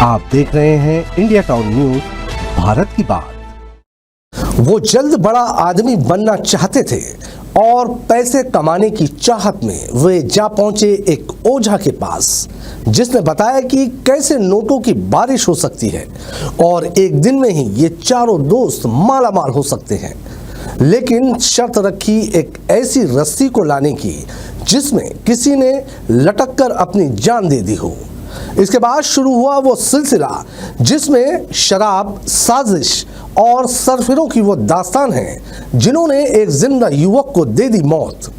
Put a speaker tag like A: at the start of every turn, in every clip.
A: आप देख रहे हैं इंडिया टाउन न्यूज, भारत की बात। वो जल्द बड़ा आदमी बनना चाहते थे और पैसे कमाने की चाहत में वे जा पहुंचे एक ओझा के पास, जिसने बताया कि कैसे नोटों की बारिश हो सकती है और एक दिन में ही ये चारों दोस्त मालामाल हो सकते हैं। लेकिन शर्त रखी एक ऐसी रस्सी को लाने की जिसमें किसी ने लटक कर अपनी जान दे दी हो। इसके बाद शुरू हुआ वो सिलसिला जिसमें शराब, साजिश और सरफिरों की वो दास्तान है जिन्होंने एक जिंदा युवक को दे दी मौत।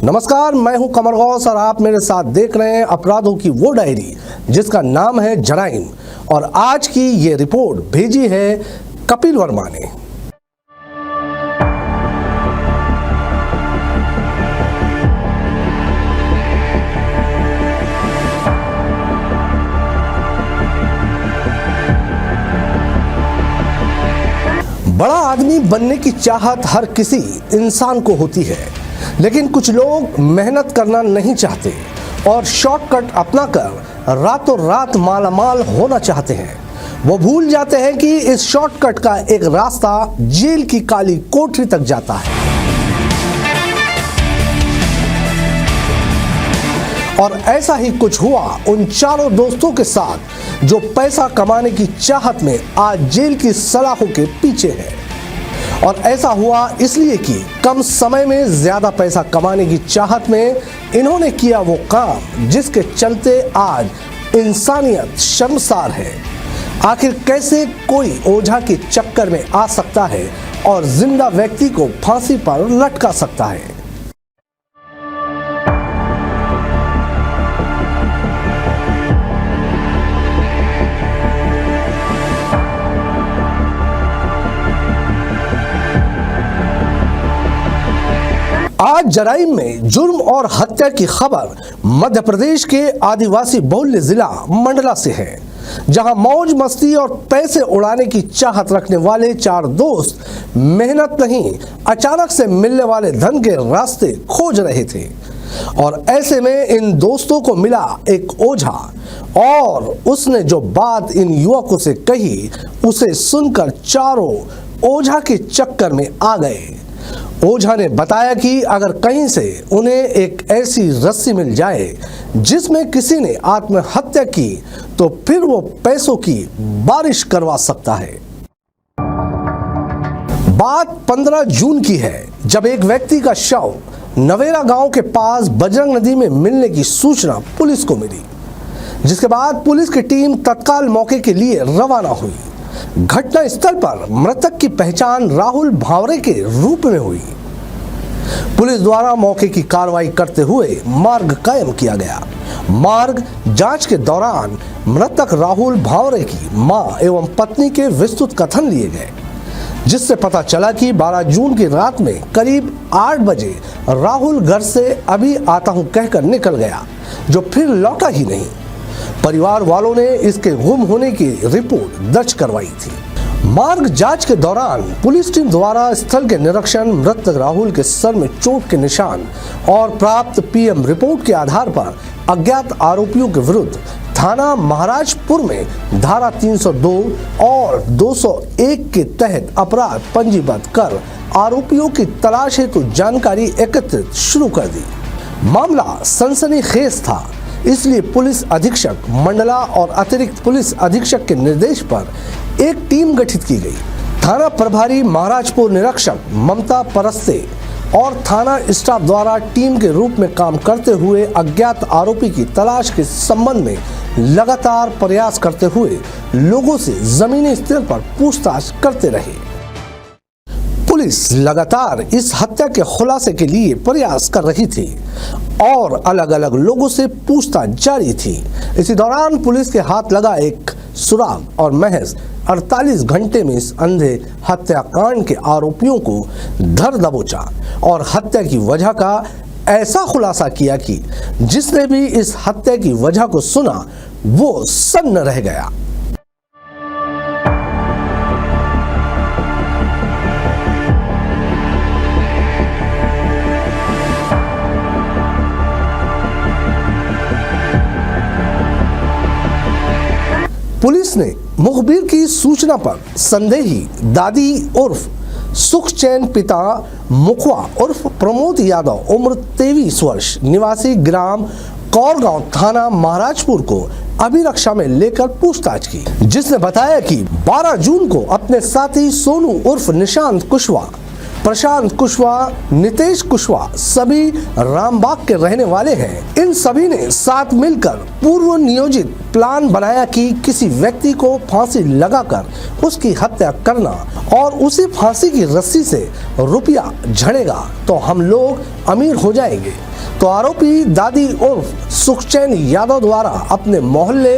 A: नमस्कार, मैं हूं कमर गौस और आप मेरे साथ देख रहे हैं अपराधों की वो डायरी जिसका नाम है जराइम। और आज की ये रिपोर्ट भेजी है कपिल वर्मा ने। बड़ा आदमी बनने की चाहत हर किसी इंसान को होती है, लेकिन कुछ लोग मेहनत करना नहीं चाहते और शॉर्टकट अपनाकर रातों रात मालामाल होना चाहते हैं। वो भूल जाते हैं कि इस शॉर्टकट का एक रास्ता जेल की काली कोठरी तक जाता है। और ऐसा ही कुछ हुआ उन चारों दोस्तों के साथ जो पैसा कमाने की चाहत में आज जेल की सलाखों के पीछे है। और ऐसा हुआ इसलिए कि कम समय में ज्यादा पैसा कमाने की चाहत में इन्होंने किया वो काम जिसके चलते आज इंसानियत शर्मसार है। आखिर कैसे कोई ओझा के चक्कर में आ सकता है और जिंदा व्यक्ति को फांसी पर लटका सकता है। आज जराइम में जुर्म और हत्या की खबर मध्य प्रदेश के आदिवासी बहुल्य जिला मंडला से है, जहां मौज मस्ती और पैसे उड़ाने की चाहत रखने वाले चार दोस्त मेहनत नहीं, अचानक से मिलने वाले धन के रास्ते खोज रहे थे। और ऐसे में इन दोस्तों को मिला एक ओझा और उसने जो बात इन युवकों से कही उसे सुनकर चारों ओझा के चक्कर में आ गए। ओझा ने बताया कि अगर कहीं से उन्हें एक ऐसी रस्सी मिल जाए जिसमें किसी ने आत्महत्या की तो फिर वो पैसों की बारिश करवा सकता है। बात 15 जून की है, जब एक व्यक्ति का शव नवेरा गांव के पास बजरंग नदी में मिलने की सूचना पुलिस को मिली, जिसके बाद पुलिस की टीम तत्काल मौके के लिए रवाना हुई। घटना स्थल पर मृतक की पहचान राहुल भावरे के रूप में हुई। पुलिस द्वारा मौके की कार्रवाई करते हुए मार्ग कायम किया गया। मार्ग जांच के दौरान मृतक राहुल भावरे की मां एवं पत्नी के विस्तृत कथन लिए गए, जिससे पता चला कि 12 जून की रात में करीब 8 बजे राहुल घर से अभी आता हूं कहकर निकल गया, जो फिर लौटा ही नहीं। परिवार वालों ने इसके गुम होने की रिपोर्ट दर्ज करवाई थी। मार्ग जांच के दौरान पुलिस टीम द्वारा स्थल के निरीक्षण, मृतक राहुल के सर में चोट के निशान और प्राप्त पीएम रिपोर्ट के आधार पर अज्ञात आरोपियों के विरुद्ध थाना महाराजपुर में धारा 302 और 201 के तहत अपराध पंजीबद्ध कर आरोपियों की तलाश हेतु जानकारी एकत्रित शुरू कर दी। मामला सनसनीखेज था, इसलिए पुलिस अधीक्षक मंडला और अतिरिक्त पुलिस अधीक्षक के निर्देश पर एक टीम गठित की गई। थाना प्रभारी महाराजपुर निरीक्षक ममता परस्ते और थाना स्टाफ द्वारा टीम के रूप में काम करते हुए अज्ञात आरोपी की तलाश के संबंध में लगातार प्रयास करते हुए लोगों से जमीनी स्तर पर पूछताछ करते रहे। पुलिस लगातार इस हत्या के खुलासे के लिए प्रयास कर रही थी और अलग अलग लोगों से पूछताछ जारी थी। इसी दौरान पुलिस के हाथ लगा एक सुराग और महज 48 घंटे में इस अंधे हत्याकांड के आरोपियों को धर दबोचा और हत्या की वजह का ऐसा खुलासा किया कि जिसने भी इस हत्या की वजह को सुना वो सन्न रह गया। पुलिस ने मुखबिर की सूचना पर संदेही दादी उर्फ सुखचैन पिता मुखवा उर्फ प्रमोद यादव उम्र 23 वर्ष निवासी ग्राम कौरगांव थाना महाराजपुर को अभिरक्षा में लेकर पूछताछ की, जिसने बताया कि 12 जून को अपने साथी सोनू उर्फ निशांत कुशवाहा, प्रशांत कुशवाहा, नितेश कुशवाहा सभी रामबाग के रहने वाले हैं। इन सभी ने साथ मिलकर पूर्व नियोजित प्लान बनाया कि किसी व्यक्ति को फांसी लगाकर उसकी हत्या करना और उसी फांसी की रस्सी से रुपया झड़ेगा तो हम लोग अमीर हो जाएंगे। तो आरोपी दादी उर्फ सुखचैन यादव द्वारा अपने मोहल्ले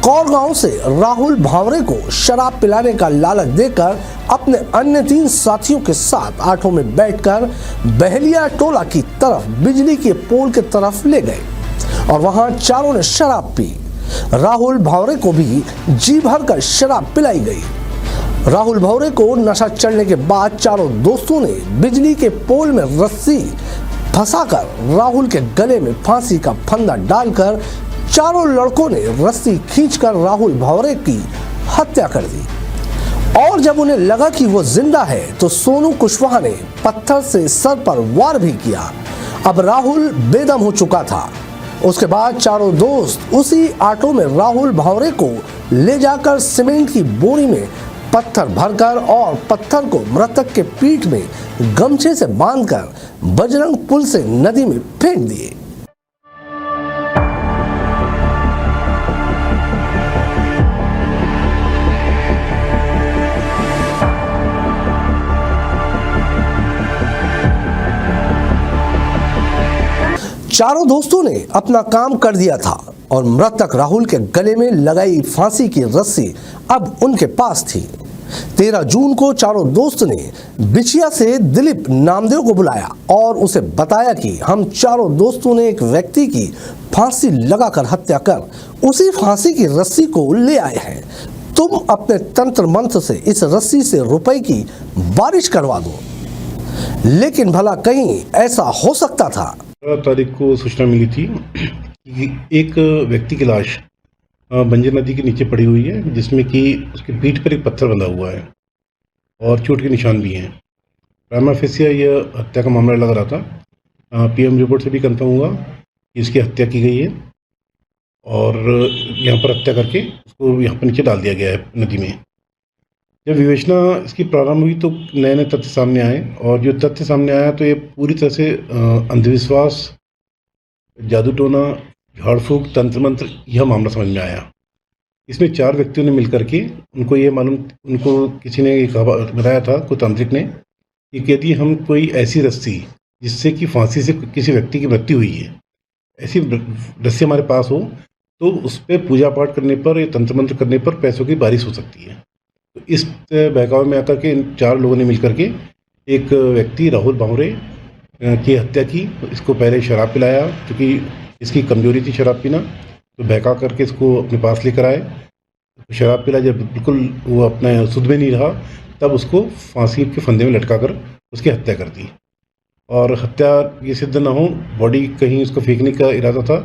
A: कौरगांव से राहुल भावरे को शराब पिलाने का लालच देकर अपने अन्य 3 साथियों के साथ ऑटो में बैठकर बहलिया टोला की तरफ बिजली के पोल के तरफ ले गए और वहां चारों ने शराब पी। राहुल भावरे को भी जी भर कर शराब पिलाई गई। राहुल भावरे को नशा चढ़ने के बाद चारों दोस्तों ने बिजली के पोल में रस्सी फंसाकर राहुल के गले में फांसी का फंदा डालकर चारों लड़कों ने रस्सी खींचकर राहुल भावरे की हत्या कर दी। और जब उन्हें लगा कि वो जिंदा है तो सोनू कुशवाहा ने पत्थर से सर पर वार भी किया। अब राहुल बेदम हो चुका था। उसके बाद चारों दोस्त उसी ऑटो में राहुल भावरे को ले जाकर सीमेंट की बोरी में पत्थर भरकर और पत्थर को मृतक के पीठ में गमछे से बांधकर बजरंग पुल से नदी में फेंक दिए। चारों दोस्तों ने अपना काम कर दिया था और मृतक राहुल के गले में लगाई फांसी की रस्सी अब उनके पास थी। 13 जून को चारों दोस्त ने बिछिया से दिलीप नामदेव को बुलाया और उसे बताया कि हम चारों दोस्तों ने एक व्यक्ति की फांसी लगाकर हत्या कर उसी फांसी की रस्सी को ले आए हैं। तुम अपने तंत्र मंत्र से इस रस्सी से रुपए की बारिश करवा दो। लेकिन भला कहीं ऐसा हो सकता था।
B: 15 तारीख को सूचना मिली थी कि एक व्यक्ति की लाश बंजर नदी के नीचे पड़ी हुई है, जिसमें कि उसके पीठ पर एक पत्थर बंधा हुआ है और चोट के निशान भी हैं। प्राइमा फेसिया यह हत्या का मामला लग रहा था। पीएम रिपोर्ट से भी कंफर्म हुआ कि इसकी हत्या की गई है और यहाँ पर हत्या करके उसको यहाँ पर नीचे डाल दिया गया है नदी में। जब विवेचना इसकी प्रारंभ हुई तो नए नए तथ्य सामने आए और जो तथ्य सामने आया तो ये पूरी तरह से अंधविश्वास, जादू टोना, झाड़ फूक, तंत्र मंत्र यह मामला समझ में आया। इसमें 4 व्यक्तियों ने मिलकर के उनको किसी ने बताया था, कोई तांत्रिक ने, कि यदि हम कोई ऐसी रस्सी जिससे कि फांसी से किसी व्यक्ति की मृत्यु हुई है, ऐसी रस्सी हमारे पास हो तो उस पर पूजा पाठ करने पर या तंत्र मंत्र करने पर पैसों की बारिश हो सकती है। तो इस बहकावे में आकर के इन 4 लोगों ने मिलकर के एक व्यक्ति राहुल भावरे की हत्या की। इसको पहले शराब पिलाया, क्योंकि इसकी कमजोरी थी शराब पीना, तो बहका करके इसको अपने पास लेकर आए। तो शराब पिला, जब बिल्कुल वो अपने सुध में नहीं रहा तब उसको फांसी के फंदे में लटका कर उसकी हत्या कर दी। और हत्या ये सिद्ध न हो, बॉडी कहीं उसको फेंकने का इरादा था,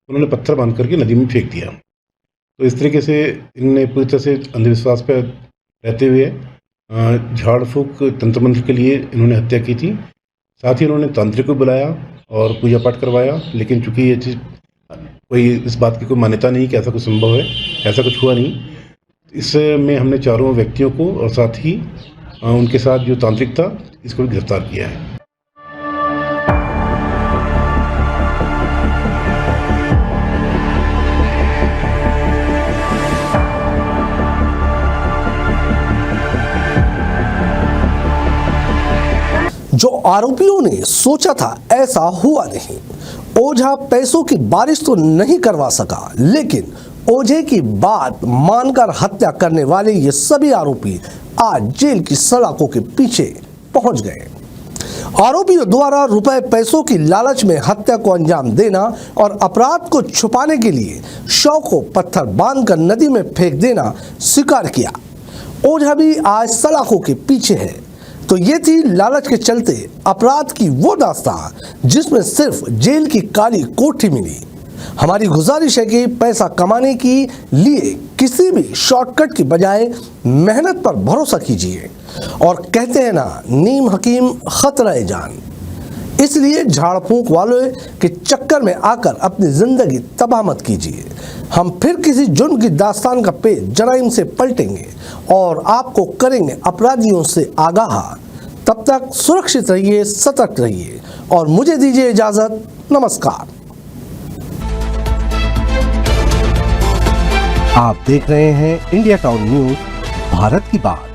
B: उन्होंने पत्थर बांध करके नदी में फेंक दिया। तो इस तरीके से इनने पूरी तरह से अंधविश्वास पर रहते हुए झाड़ फूक तंत्र मंत्र के लिए इन्होंने हत्या की थी। साथ ही इन्होंने तांत्रिक को बुलाया और पूजा पाठ करवाया, लेकिन चूंकि ये चीज़ कोई इस बात की कोई मान्यता नहीं कि ऐसा कुछ संभव है, ऐसा कुछ हुआ नहीं। इसमें हमने चारों व्यक्तियों को और साथ ही उनके साथ जो तांत्रिक था इसको भी गिरफ्तार किया है।
A: जो आरोपियों ने सोचा था ऐसा हुआ नहीं। ओझा पैसों की बारिश तो नहीं करवा सका, लेकिन ओझे की बात मानकर हत्या करने वाले ये सभी आरोपी आज जेल की सलाखों के पीछे पहुंच गए। आरोपियों द्वारा रुपए पैसों की लालच में हत्या को अंजाम देना और अपराध को छुपाने के लिए शव को पत्थर बांधकर नदी में फेंक देना स्वीकार किया। ओझा भी आज सलाखों के पीछे है। तो ये थी लालच के चलते अपराध की वो दास्तान जिसमें सिर्फ जेल की काली कोठी मिली। हमारी गुजारिश है कि पैसा कमाने के लिए किसी भी शॉर्टकट की बजाय मेहनत पर भरोसा कीजिए। और कहते हैं ना, नीम हकीम खतरा जान। इसलिए झाड़ फूंक वालों के चक्कर में आकर अपनी जिंदगी तबाह मत कीजिए। हम फिर किसी जुर्म की दास्तान का पेज जराइम से पलटेंगे और आपको करेंगे अपराधियों से आगाह। तब तक सुरक्षित रहिए, सतर्क रहिए और मुझे दीजिए इजाजत। नमस्कार।
C: आप देख रहे हैं इंडिया टाउन न्यूज, भारत की बात।